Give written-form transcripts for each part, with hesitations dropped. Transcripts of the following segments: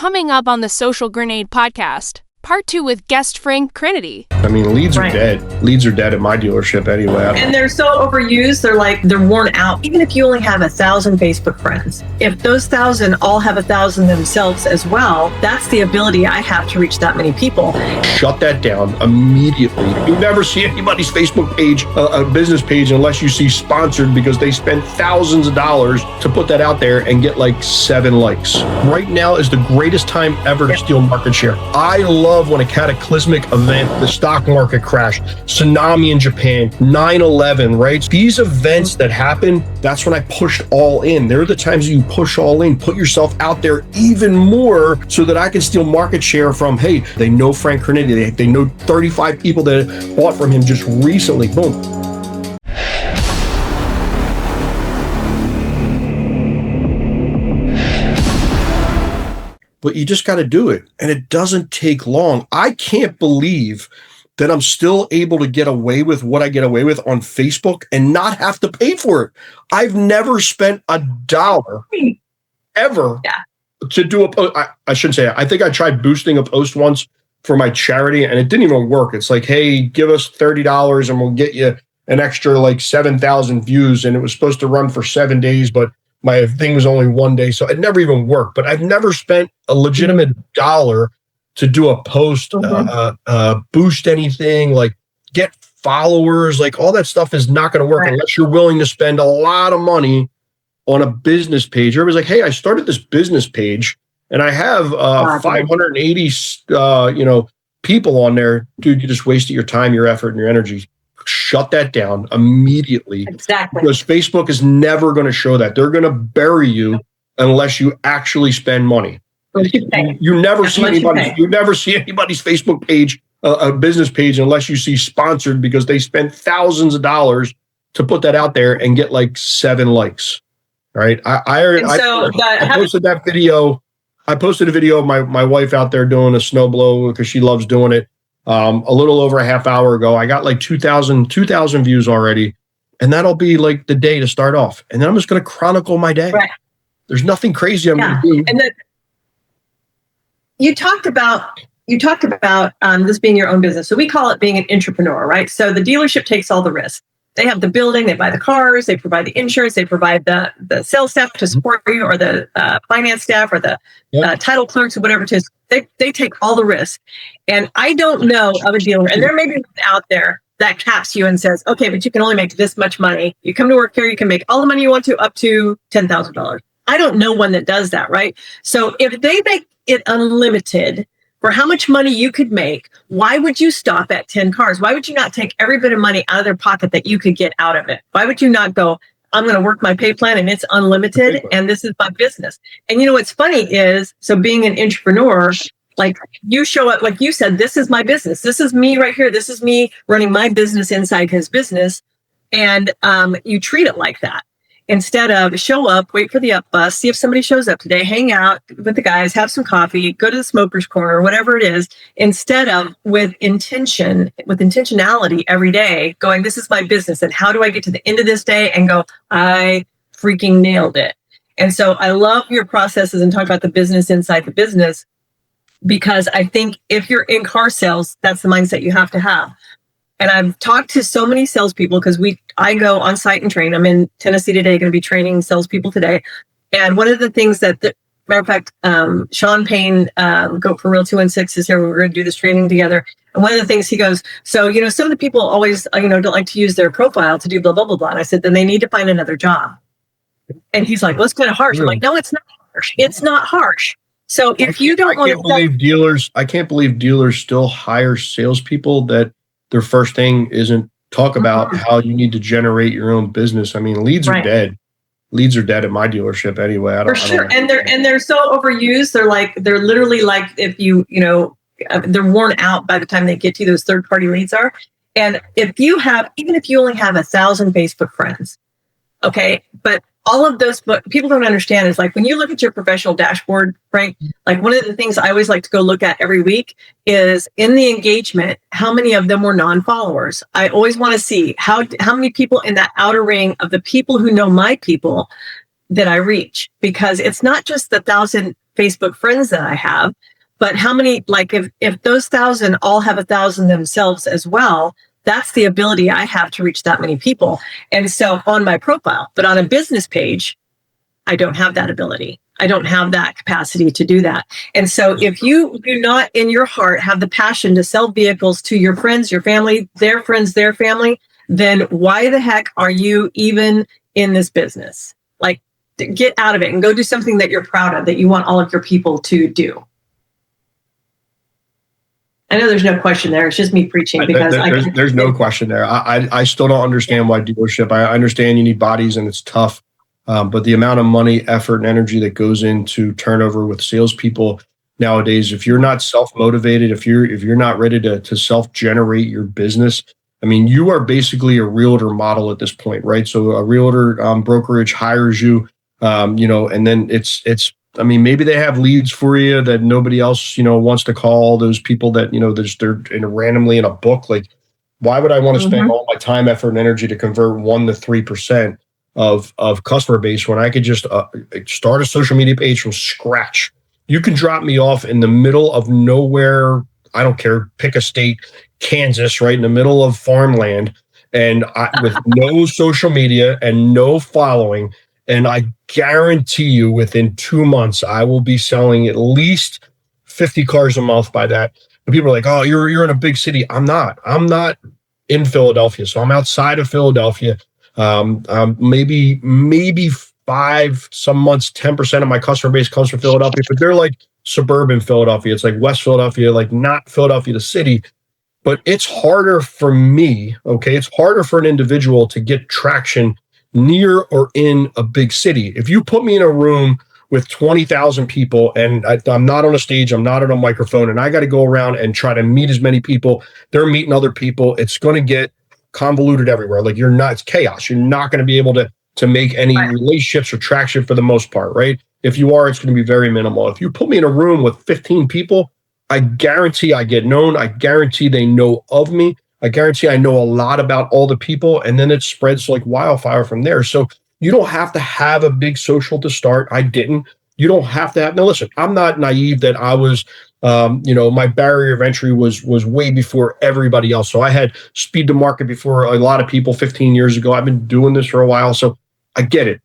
Coming up on the Social Grenade podcast, part 2 with guest Frank Crinite. I mean, leads are dead. Leads are dead at my dealership anyway. And they're so overused, they're worn out. Even if you only have 1,000 Facebook friends, if those 1,000 all have 1,000 themselves as well, that's the ability I have to reach that many people. Shut that down immediately. You never see anybody's Facebook page, a business page, unless you see sponsored, because they spent thousands of dollars to put that out there and get like 7 likes. Right now is the greatest time ever to steal market share. I love when a cataclysmic event, the stock market crash, tsunami in Japan, 9/11, right? These events that happen, that's when I pushed all in. There are the times you push all in, put yourself out there even more so that I can steal market share from, hey, they know Frank Crinite, they know 35 people that bought from him just recently, boom. But you just got to do it. And it doesn't take long. I can't believe that I'm still able to get away with what I get away with on Facebook and not have to pay for it. I've never spent $1 ever to do a post. I shouldn't say it. I think I tried boosting a post once for my charity and it didn't even work. It's like, hey, give us $30 and we'll get you an extra like 7,000 views. And it was supposed to run for 7 days, but my thing was only 1 day, so it never even worked. But I've never spent a legitimate dollar to do a post, boost anything, like get followers, like all that stuff is not going to work unless you're willing to spend a lot of money on a business page. Everybody's like, hey, I started this business page and I have 580, people on there. Dude, you just wasted your time, your effort, and your energy. Shut that down immediately. Exactly. Because Facebook is never going to show that. They're going to bury you unless you actually spend money. You never see anybody. You never see anybody's Facebook page, a business page, unless you see sponsored, because they spent thousands of dollars to put that out there and get like 7 likes. Right? I posted that video. I posted a video of my wife out there doing a snow blow because she loves doing it. A little over a half hour ago, I got like 2,000 views already. And that'll be like the day to start off. And then I'm just going to chronicle my day. Right. There's nothing crazy I'm going to do. And then you talked about this being your own business. So we call it being an entrepreneur, right? So the dealership takes all the risk. They have the building, they buy the cars, they provide the insurance, they provide the sales staff to support you, or the finance staff, or the title clerks, or whatever it is. They take all the risk. And I don't know of a dealer, and there may be one out there that caps you and says, okay, but you can only make this much money. You come to work here, you can make all the money you want to up to $10,000. I don't know one that does that, right? So if they make it unlimited for how much money you could make, why would you stop at 10 cars? Why would you not take every bit of money out of their pocket that you could get out of it? Why would you not go, I'm going to work my pay plan and it's unlimited and this is my business? And you know what's funny is, so being an entrepreneur, like you show up, like you said, this is my business. This is me right here. This is me running my business inside his business. And you treat it like that. Instead of show up, wait for the up bus, see if somebody shows up today, hang out with the guys, have some coffee, go to the smoker's corner, whatever it is, instead of with intentionality every day going, this is my business. And how do I get to the end of this day and go, I freaking nailed it. And so I love your processes and talk about the business inside the business, because I think if you're in car sales, that's the mindset you have to have. And I've talked to so many salespeople because I go on site and train. I'm in Tennessee today, going to be training salespeople today. And one of the things matter of fact, Sean Payne, Go For Real 216 is here. We're going to do this training together. And one of the things he goes, so, some of the people always, don't like to use their profile to do blah, blah, blah, blah. And I said, then they need to find another job. And he's like, well, it's kind of harsh. I'm like, no, it's not harsh. It's not harsh. So if you don't want to. I can't believe dealers still hire salespeople that their first thing isn't talk about how you need to generate your own business. I mean, leads are dead. Leads are dead at my dealership anyway. For sure. And they're so overused. They're literally like, if they're worn out by the time they get to those third party leads are. And even if you only have 1,000 Facebook friends, okay, but all of those, but people don't understand is like when you look at your professional dashboard, Frank, like one of the things I always like to go look at every week is in the engagement, how many of them were non-followers. I always want to see how many people in that outer ring of the people who know my people that I reach, because it's not just the 1,000 Facebook friends that I have, but how many, like if those 1,000 all have 1,000 themselves as well, that's the ability I have to reach that many people. And so on my profile, but on a business page, I don't have that ability. I don't have that capacity to do that. And so if you do not in your heart have the passion to sell vehicles to your friends, your family, their friends, their family, then why the heck are you even in this business? Like, get out of it and go do something that you're proud of, that you want all of your people to do. I know there's no question there. It's just me preaching because there's no question there. I still don't understand why dealership. I understand you need bodies and it's tough, but the amount of money, effort, and energy that goes into turnover with salespeople nowadays, if you're not self-motivated, if you're not ready to self-generate your business, I mean, you are basically a realtor model at this point, right? So a realtor brokerage hires you, and then it's. I mean, maybe they have leads for you that nobody else, wants to call. Those people that, they're randomly in a book. Like, why would I want to spend all my time, effort, and energy to convert 1% to 3% of customer base when I could just start a social media page from scratch? You can drop me off in the middle of nowhere. I don't care. Pick a state, Kansas, right in the middle of farmland, and with no social media and no following. And I guarantee you within 2 months, I will be selling at least 50 cars a month by that. And people are like, oh, you're in a big city. I'm not in Philadelphia. So I'm outside of Philadelphia. Maybe 5 some months, 10% of my customer base comes from Philadelphia, but they're like suburban Philadelphia. It's like West Philadelphia, like not Philadelphia, the city. But it's harder for me. Okay. It's harder for an individual to get traction near or in a big city. If you put me in a room with 20,000 people and I'm not on a stage, I'm not on a microphone, and I got to go around and try to meet as many people, they're meeting other people, it's going to get convoluted everywhere. Like, it's chaos. You're not going to be able to make any relationships or traction for the most part, right? If you are, it's going to be very minimal. If you put me in a room with 15 people, I guarantee I get known. I guarantee they know of me. I guarantee I know a lot about all the people, and then it spreads like wildfire from there. So you don't have to have a big social to start. I didn't. You don't have to have. Now, listen, I'm not naive that I was, my barrier of entry was way before everybody else. So I had speed to market before a lot of people 15 years ago. I've been doing this for a while. So I get it.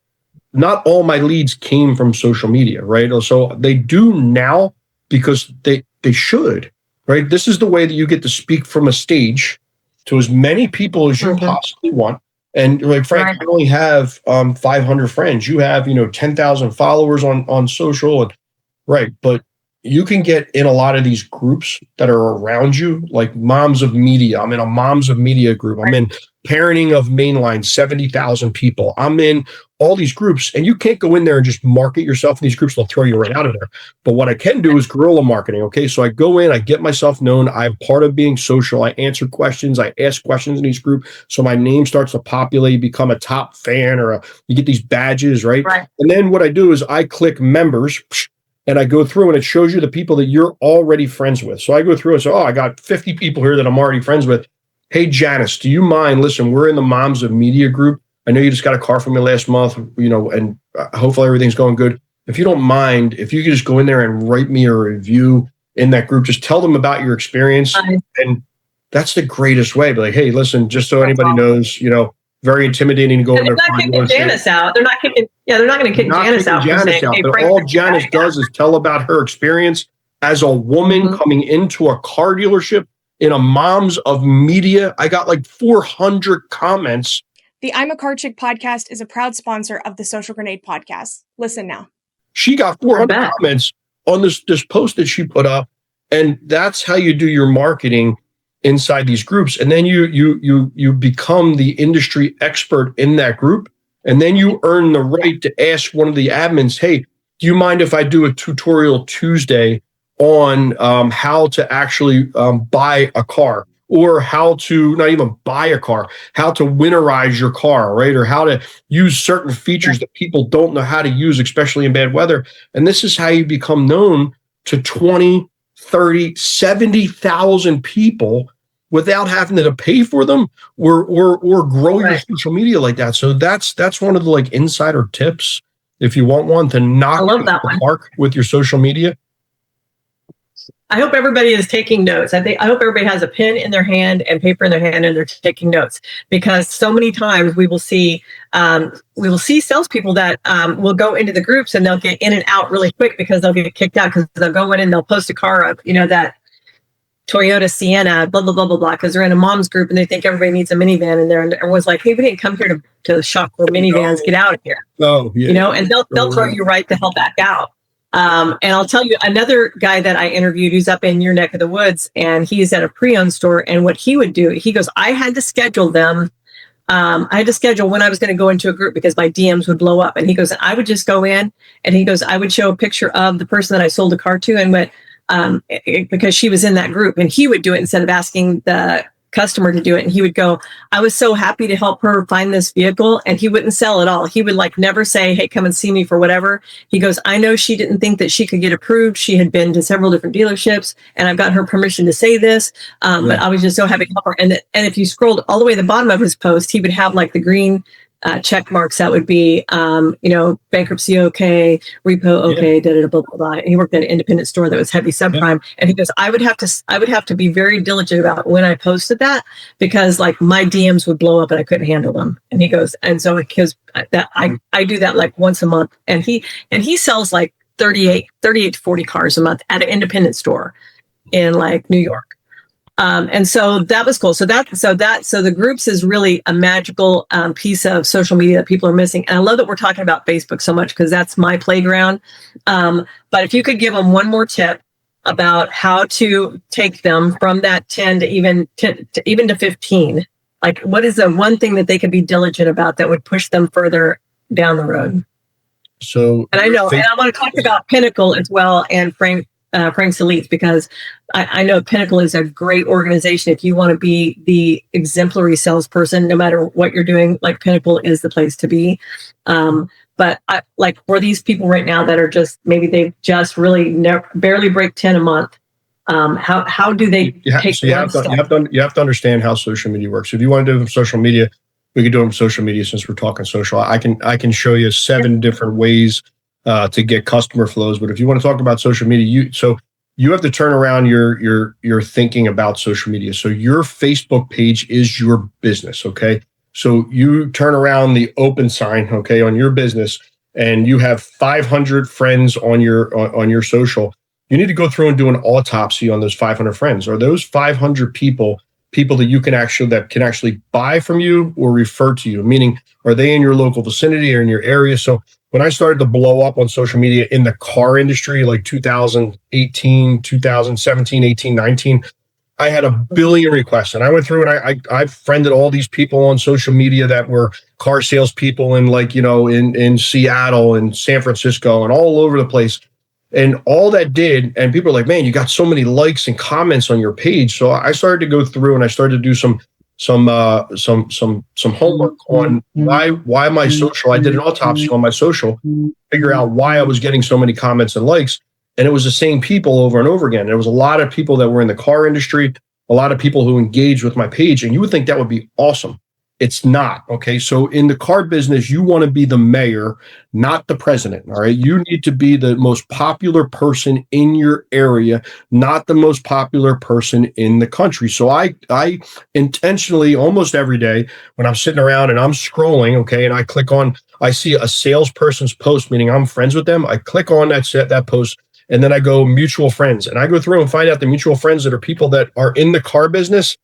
Not all my leads came from social media, right? So they do now because they should, right? This is the way that you get to speak from a stage to as many people as you possibly want. And like, Frank, I only have 500 friends. You have, 10,000 followers on social, and right. But you can get in a lot of these groups that are around you, like Moms of Media. I'm in a Moms of Media group. I'm in Parenting of Mainline, 70,000 people. I'm in all these groups, and you can't go in there and just market yourself in these groups. They'll throw you right out of there. But what I can do is guerrilla marketing. Okay. So I go in, I get myself known. I'm part of being social. I answer questions. I ask questions in each group. So my name starts to populate, become a top fan, or you get these badges, right? And then what I do is I click members, and I go through and it shows you the people that you're already friends with. So I go through and say, I got 50 people here that I'm already friends with. Hey, Janice, do you mind? Listen, we're in the Moms of Media group. I know you just got a car from me last month, and hopefully everything's going good. If you don't mind, if you could just go in there and write me a review in that group, just tell them about your experience. And that's the greatest way. Be like, hey, listen, just so anybody knows, very intimidating to go in there. They're not kicking Janice out. They're not kicking. Yeah, they're not going to kick Janice out. But all Janice does is tell about her experience as a woman coming into a car dealership in a Moms of Media. I got like 400 comments. The I'm a Car Chick podcast is a proud sponsor of the Social Grenade podcast. Listen now. She got 400 comments on this post that she put up, and that's how you do your marketing inside these groups. And then you become the industry expert in that group, and then you earn the right to ask one of the admins, hey, do you mind if I do a tutorial Tuesday on how to actually buy a car? Or how to not even buy a car, how to winterize your car, right? Or how to use certain features that people don't know how to use, especially in bad weather. And this is how you become known to 20, 30, 70,000 people without having to pay for them or grow your social media like that. So that's one of the like insider tips if you want one to knock I love that the one. park with your social media. I hope everybody is taking notes. I hope everybody has a pen in their hand and paper in their hand, and they're taking notes, because so many times we will see salespeople that will go into the groups and they'll get in and out really quick because they'll get kicked out, because they'll go in and they'll post a car up, that Toyota Sienna, blah, blah, blah, blah, blah, because they're in a mom's group and they think everybody needs a minivan, and everyone's like, hey, we didn't come here to shop for minivans, get out of here. Oh, yeah. And they'll throw you right the hell back out. And I'll tell you another guy that I interviewed who's up in your neck of the woods, and he's at a pre-owned store. And what he would do, he goes, I had to schedule them. I had to schedule when I was going to go into a group because my DMs would blow up. And he goes, I would just go in, and he goes, I would show a picture of the person that I sold the car to, and because she was in that group, and he would do it instead of asking the customer to do it. And he would go, I was so happy to help her find this vehicle. And he wouldn't sell at all. He would never say, hey, come and see me for whatever. He goes, I know she didn't think that she could get approved. She had been to several different dealerships, and I've got her permission to say this. But I was just so happy to help her. And if you scrolled all the way to the bottom of his post, he would have the green check marks that would be, bankruptcy okay, repo okay, blah, blah, blah, blah. And he worked at an independent store that was heavy subprime, and he goes, I would have to be very diligent about when I posted that, because my DMs would blow up and I couldn't handle them. And he goes, and so because that I do that once a month, and he sells 38 to 40 cars a month at an independent store in New York. And so that was cool. So the groups is really a magical piece of social media that people are missing. And I love that we're talking about Facebook so much, because that's my playground. But if you could give them one more tip about how to take them from that 10 to even to 15, what is the one thing that they could be diligent about that would push them further down the road? So, and I know, and I want to talk about Pinnacle as well, and Frank Crinite, because I know Pinnacle is a great organization. If you want to be the exemplary salesperson, no matter what you're doing, Pinnacle is the place to be. But for these people right now that are just, maybe they just really barely break 10 a month, how do they take so you have to understand how social media works. If you want to do social media, we can do them social media, since we're talking social. I can show you 7 different ways to get customer flows. But if you want to talk about social media, you have to turn around your thinking about social media. So your Facebook page is your business, okay? So you turn around the open sign, okay, on your business, and you have 500 friends on your social. You need to go through and do an autopsy on those 500 friends. Are those 500 people that you can actually buy from you or refer to you? Meaning, are they in your local vicinity or in your area? So when I started to blow up on social media in the car industry, 2018, 2017, 18, 19, I had a billion requests, and I went through and I friended all these people on social media that were car salespeople in Seattle and San Francisco and all over the place. And all that did, and people are like, man, you got so many likes and comments on your page. So I started to go through and I started to do some homework on why my social. I did an autopsy on my social, figure out why I was getting so many comments and likes. And it was the same people over and over again. There was a lot of people that were in the car industry, a lot of people who engaged with my page, and you would think that would be awesome. It's not, okay? So in the car business, you want to be the mayor, not the president, all right? You need to be the most popular person in your area, not the most popular person in the country. So I intentionally, almost every day, when I'm sitting around and I'm scrolling, okay, and I see a salesperson's post, meaning I'm friends with them, I click on that post, and then I go mutual friends. And I go through and find out the mutual friends that are people that are in the car business,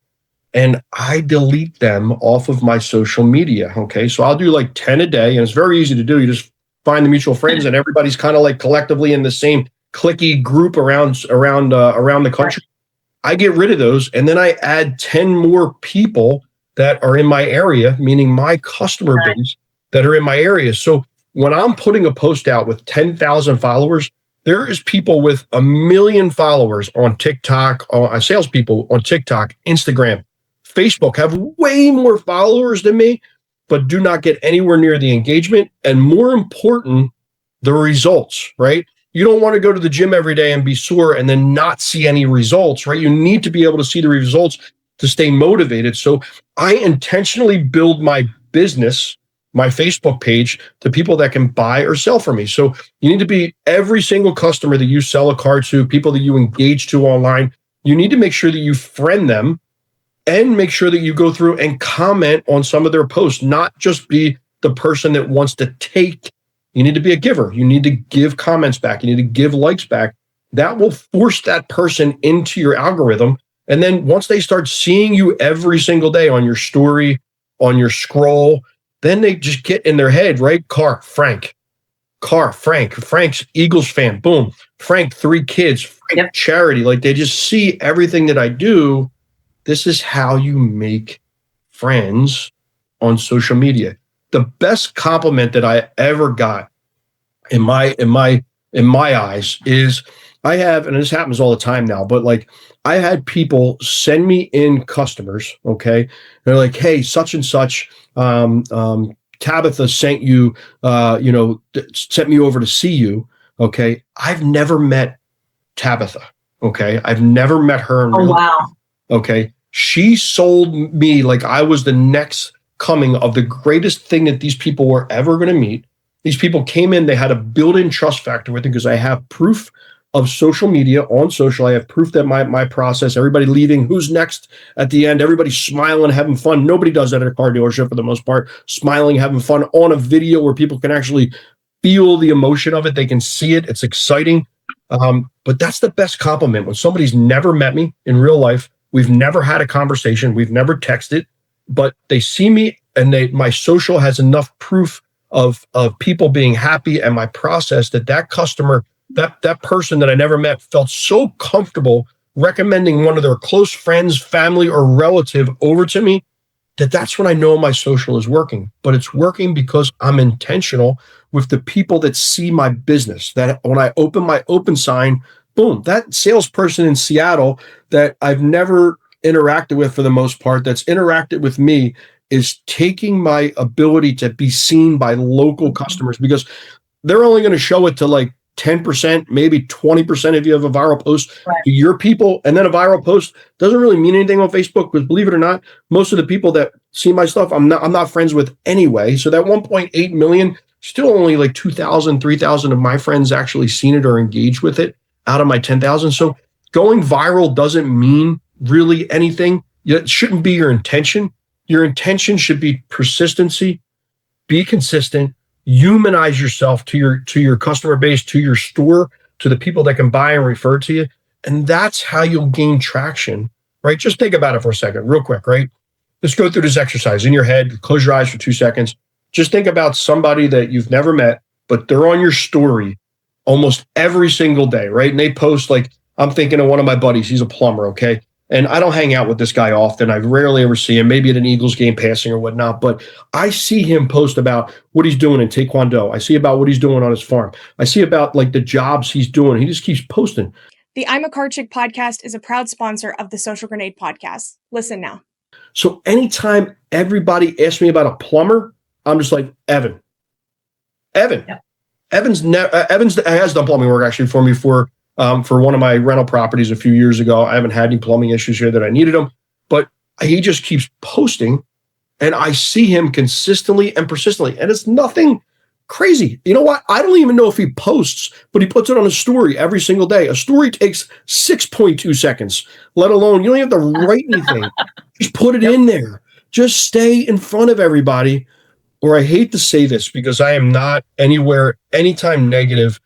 and I delete them off of my social media. Okay. So I'll do 10 a day, and it's very easy to do. You just find the mutual friends, and everybody's kind of collectively in the same cliquey group around the country. I get rid of those, and then I add 10 more people that are in my area, meaning my customer base that are in my area. So when I'm putting a post out with 10,000 followers, there is people with 1 million followers on TikTok, salespeople on TikTok, Instagram, Facebook have way more followers than me, but do not get anywhere near the engagement. And more important, the results, right? You don't want to go to the gym every day and be sore and then not see any results, right? You need to be able to see the results to stay motivated. So I intentionally build my business my Facebook page to people that can buy or sell for me. So you need to be every single customer that you sell a car to, people that you engage to online. You need to make sure that you friend them and make sure that you go through and comment on some of their posts, not just be the person that wants to take. You need to be a giver. You need to give comments back. You need to give likes back. That will force that person into your algorithm. And then once they start seeing you every single day on your story, on your scroll, then they just get in their head, right? Frank, Frank's Eagles fan, boom. Frank, 3 kids, Frank, charity. Like they just see everything that I do. This is how you make friends on social media. The best compliment that I ever got in my eyes is I have, and this happens all the time now, but like I had people send me in customers, okay? They're like, hey, such and such, Tabitha sent you, sent me over to see you, okay? I've never met Tabitha, okay? I've never met her in real life. Wow. Okay. She sold me like I was the next coming of the greatest thing that these people were ever going to meet. These people came in, they had a built-in trust factor with it because I have proof of social media on social. I have proof that my process, everybody leaving, who's next at the end, everybody smiling, having fun. Nobody does that at a car dealership for the most part, smiling, having fun on a video where people can actually feel the emotion of it. They can see it. It's exciting. But that's the best compliment when somebody's never met me in real life. We've never had a conversation. We've never texted, but they see me and my social has enough proof of people being happy and my process that customer, that person that I never met felt so comfortable recommending one of their close friends, family, or relative over to me that's when I know my social is working. But it's working because I'm intentional with the people that see my business. That when I open my open sign, boom, that salesperson in Seattle that I've never interacted with for the most part, that's interacted with me, is taking my ability to be seen by local customers because they're only going to show it to like 10%, maybe 20% if you have a viral post to your people. And then a viral post doesn't really mean anything on Facebook because believe it or not, most of the people that see my stuff, I'm not friends with anyway. So that 1.8 million, still only like 2,000, 3,000 of my friends actually seen it or engaged with it out of my 10,000. So going viral doesn't mean really anything. It shouldn't be your intention. Your intention should be persistency, be consistent, humanize yourself to your customer base, to your store, to the people that can buy and refer to you. And that's how you'll gain traction, right? Just think about it for a second, real quick, right? Let's go through this exercise in your head. Close your eyes for 2 seconds. Just think about somebody that you've never met, but they're on your story almost every single day, right? And they post like, I'm thinking of one of my buddies. He's a plumber, okay? And I don't hang out with this guy often. I rarely ever see him, maybe at an Eagles game passing or whatnot. But I see him post about what he's doing in Taekwondo. I see about what he's doing on his farm. I see about like the jobs he's doing. He just keeps posting. The I'm a Car Chick podcast is a proud sponsor of the Social Grenade podcast. Listen now. So anytime everybody asks me about a plumber, I'm just like, Evan. Yep. Evans has done plumbing work actually for me for one of my rental properties a few years ago. I haven't had any plumbing issues here that I needed them, but he just keeps posting and I see him consistently and persistently. And it's nothing crazy. You know what? I don't even know if he posts, but he puts it on a story every single day. A story takes 6.2 seconds, let alone, you don't have to write anything. Just put it in there. Just stay in front of everybody. Or I hate to say this because I am not anytime negative.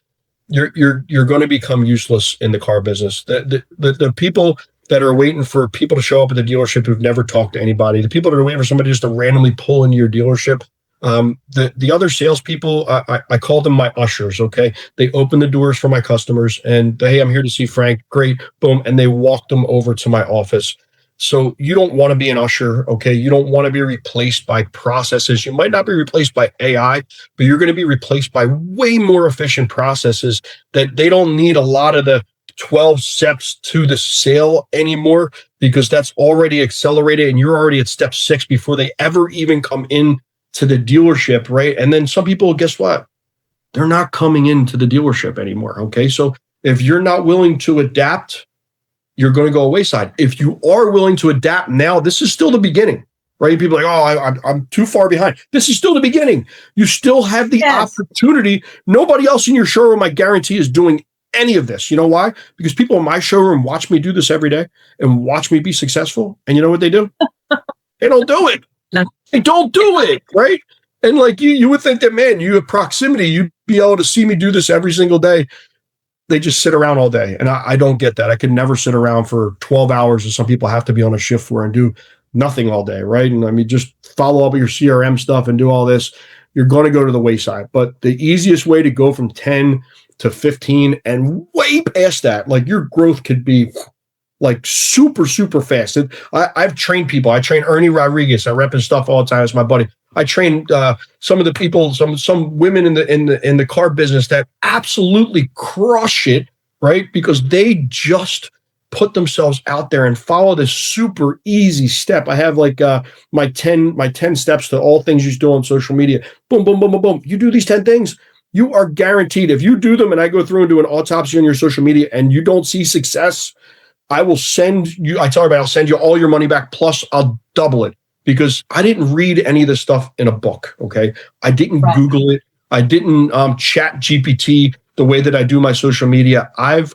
You're going to become useless in the car business. The people that are waiting for people to show up at the dealership who've never talked to anybody, the people that are waiting for somebody just to randomly pull into your dealership, the other salespeople, I call them my ushers. Okay, they open the doors for my customers, and hey, I'm here to see Frank. Great, boom, and they walk them over to my office. So you don't want to be an usher, okay? You don't want to be replaced by processes. You might not be replaced by AI, but you're going to be replaced by way more efficient processes that they don't need a lot of the 12 steps to the sale anymore because that's already accelerated and you're already at step 6 before they ever even come in to the dealership, right? And then some people, guess what? They're not coming into the dealership anymore, okay? So if you're not willing to adapt, you're going to go wayside. If you are willing to adapt now, this is still the beginning. right? People are like, oh, I'm too far behind. This is still the beginning. You still have the opportunity. Nobody else in your showroom, I guarantee, is doing any of this. You know why? Because people in my showroom watch me do this every day and watch me be successful. And you know what they do? They don't do it. No. They don't do it, right? And like you would think that, man, you have proximity, you'd be able to see me do this every single day. They just sit around all day. And I don't get that. I could never sit around for 12 hours, as some people have to be on a shift for and do nothing all day, right? And I mean, just follow up with your CRM stuff and do all this. You're going to go to the wayside. But the easiest way to go from 10 to 15 and way past that, like your growth could be like super, super fast. I've trained people. I train Ernie Rodriguez. I rep his stuff all the time. It's my buddy. I trained some of the people, some women in the car business that absolutely crush it, right? Because they just put themselves out there and follow this super easy step. I have like my 10 steps to all things you should do on social media. Boom, boom, boom, boom, boom. You do these 10 things, you are guaranteed. If you do them and I go through and do an autopsy on your social media and you don't see success, I will send you, I tell everybody, I'll send you all your money back, plus I'll double it, because I didn't read any of this stuff in a book, okay? I didn't Google it. I didn't chat GPT the way that I do my social media. I've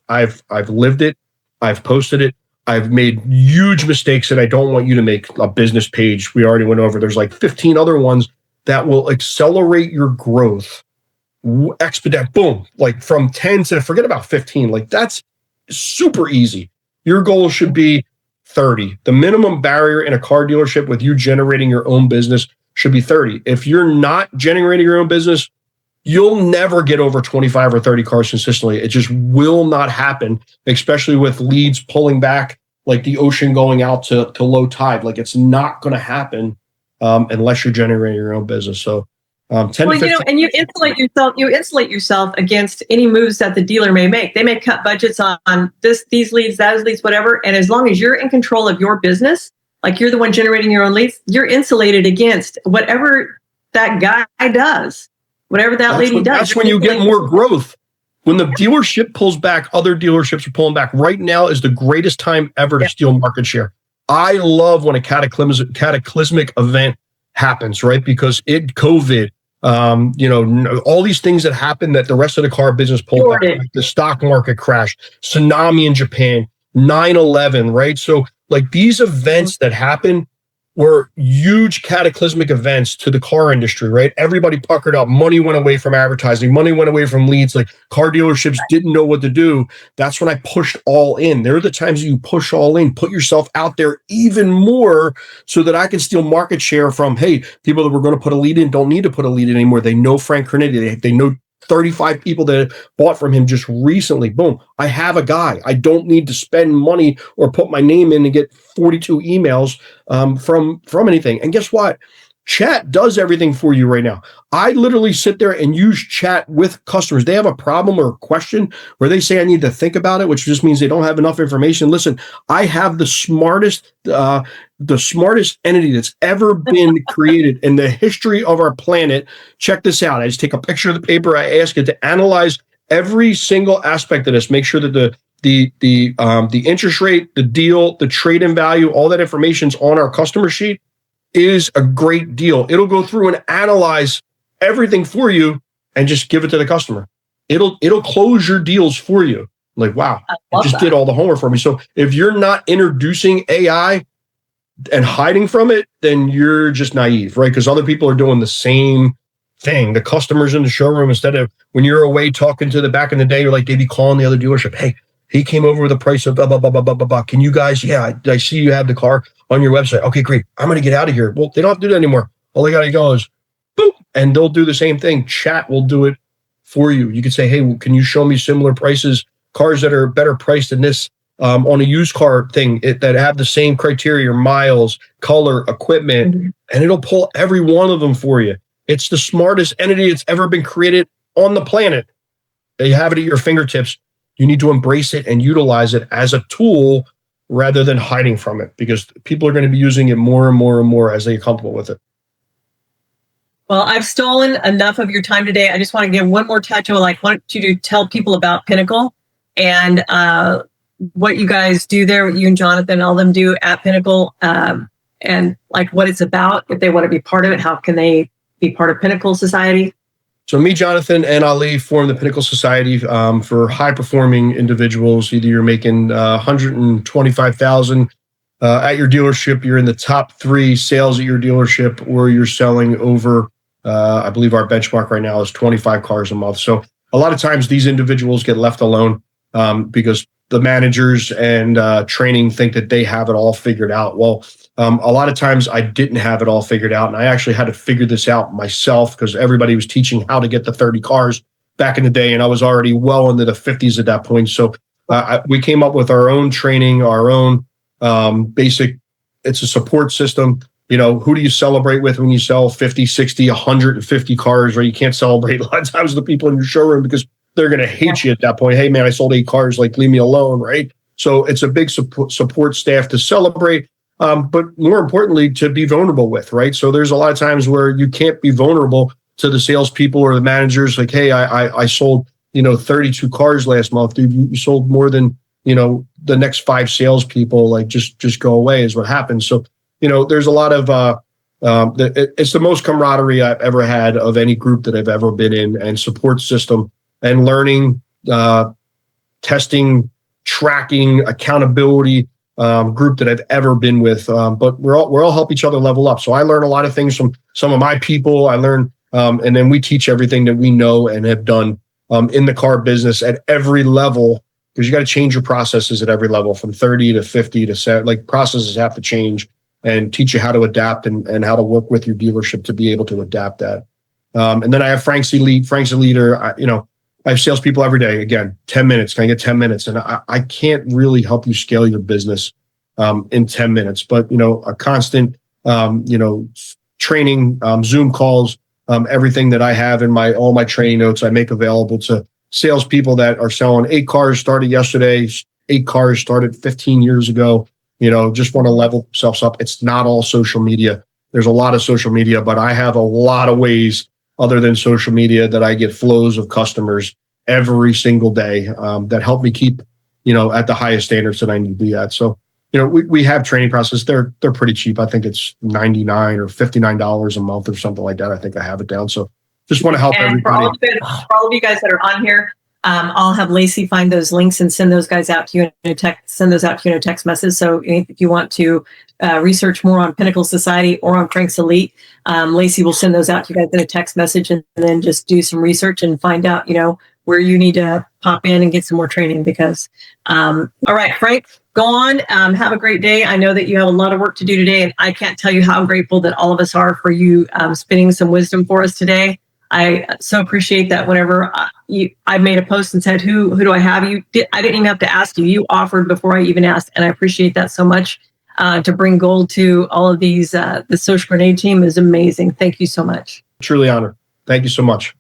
lived it. I've posted it. I've made huge mistakes that I don't want you to make. A business page, we already went over. There's like 15 other ones that will accelerate your growth. Expedite, boom, like from 10 to forget about 15. Like that's super easy. Your goal should be 30. The minimum barrier in a car dealership with you generating your own business should be 30. If you're not generating your own business, you'll never get over 25 or 30 cars consistently. It just will not happen, especially with leads pulling back like the ocean going out to low tide. Like it's not going to happen unless you're generating your own business. So 10 to 15. And you insulate yourself against any moves that the dealer may make. They may cut budgets on these leads, those leads, whatever. And as long as you're in control of your business, like you're the one generating your own leads, you're insulated against whatever that guy does, whatever that lady does. That's when you get more growth. When the dealership pulls back, other dealerships are pulling back. Right now is the greatest time ever to steal market share. I love when a cataclysmic event happens, right? Because COVID, all these things that happen that the rest of the car business pulled back, like the stock market crash, tsunami in Japan, 9/11, right? So like these events that happen were huge cataclysmic events to the car industry, right? Everybody puckered up. Money went away from advertising. Money went away from leads. Like car dealerships didn't know what to do. That's when I pushed all in. There are the times you push all in, put yourself out there even more so that I can steal market share from, hey, people that were going to put a lead in don't need to put a lead in anymore. They know Frank Crinite. They know 35 people that bought from him just recently. Boom. I have a guy. I don't need to spend money or put my name in and get 42 emails from anything. And guess what? Chat does everything for you right now. I literally sit there and use chat with customers. They have a problem or a question where they say I need to think about it, which just means they don't have enough information. Listen, I have the smartest entity that's ever been created in the history of our planet. Check this out. I just take a picture of the paper. I ask it to analyze every single aspect of this. Make sure that the interest rate, the deal, the trade-in value, all that information's on our customer sheet is a great deal. It'll go through and analyze everything for you and just give it to the customer. It'll close your deals for you. Like, wow, it just did all the homework for me. So if you're not introducing AI and hiding from it, then you're just naive, right? Because other people are doing the same thing. The customers in the showroom, instead of when you're away talking to the back in the day, you're like, they'd be calling the other dealership. Hey, he came over with a price of blah, blah, blah, blah, blah, blah, blah. Can you guys, I see you have the car on your website. Okay, great. I'm going to get out of here. Well, they don't have to do that anymore. All they got to go is boop, and they'll do the same thing. Chat will do it for you. You could say, hey, can you show me similar prices, cars that are better priced than this on a used car thing that have the same criteria, miles, color, equipment, and it'll pull every one of them for you. It's the smartest entity that's ever been created on the planet. You have it at your fingertips. You need to embrace it and utilize it as a tool rather than hiding from it, because people are going to be using it more and more and more as they get comfortable with it. Well, I've stolen enough of your time today. I just want to give one more touch on, want you to tell people about Pinnacle and what you guys do there, what you and Jonathan, all them do at Pinnacle, and and like what it's about? If they want to be part of it, how can they be part of Pinnacle Society? So me, Jonathan, and Ali form the Pinnacle Society for high-performing individuals. Either you're making $125,000 at your dealership, you're in the top 3 sales at your dealership, or you're selling over, I believe our benchmark right now is 25 cars a month. So a lot of times these individuals get left alone because the managers and training think that they have it all figured out. Well, a lot of times I didn't have it all figured out, and I actually had to figure this out myself because everybody was teaching how to get to 30 cars back in the day, and I was already well into the 50s at that point. So we came up with our own training, our own basic, it's a support system. You know, who do you celebrate with when you sell 50, 60, 150 cars, or you can't celebrate a lot of times the people in your showroom because they're going to hate you at that point. Hey, man, I sold 8 cars, like, leave me alone, right? So it's a big support staff to celebrate. But more importantly, to be vulnerable with, right? So there's a lot of times where you can't be vulnerable to the salespeople or the managers. Like, hey, I sold, 32 cars last month. Dude, you sold more than, the next 5 salespeople. Like, just go away is what happens. So, there's a lot of, it's the most camaraderie I've ever had of any group that I've ever been in, and support system and learning, testing, tracking, accountability. Group that I've ever been with, but we're all help each other level up. So I learn a lot of things from some of my people. I learn, and then we teach everything that we know and have done in the car business at every level, because you got to change your processes at every level, from 30 to 50 to 7. Like, processes have to change, and teach you how to adapt and how to work with your dealership to be able to adapt that. And then I have Frank's Elite. Frank's a leader. I have salespeople every day. Again, 10 minutes. Can I get 10 minutes? And I can't really help you scale your business in 10 minutes. But, a constant, training, Zoom calls, everything that I have in all my training notes, I make available to salespeople that are selling 8 cars started yesterday, 8 cars started 15 years ago, just want to level themselves up. It's not all social media. There's a lot of social media, but I have a lot of ways other than social media that I get flows of customers every single day that help me keep, at the highest standards that I need to be at. So, we have training process. They're pretty cheap. I think it's $99 or $59 a month or something like that. I think I have it down. So just want to help everybody. For all of you guys that are on here, I'll have Lacey find those links and send those guys out to you in a text. Send those out to you in a text message. So if you want to research more on Pinnacle Society or on Frank's Elite, Lacey will send those out to you guys in a text message, and then just do some research and find out, where you need to pop in and get some more training. Because, all right, Frank, go on. Have a great day. I know that you have a lot of work to do today, and I can't tell you how grateful that all of us are for you spinning some wisdom for us today. I so appreciate that. Whenever I made a post and said, who do I have? I didn't even have to ask you. You offered before I even asked, and I appreciate that so much. To bring gold to all of these, the Social Grenade team is amazing. Thank you so much. Truly honored. Thank you so much.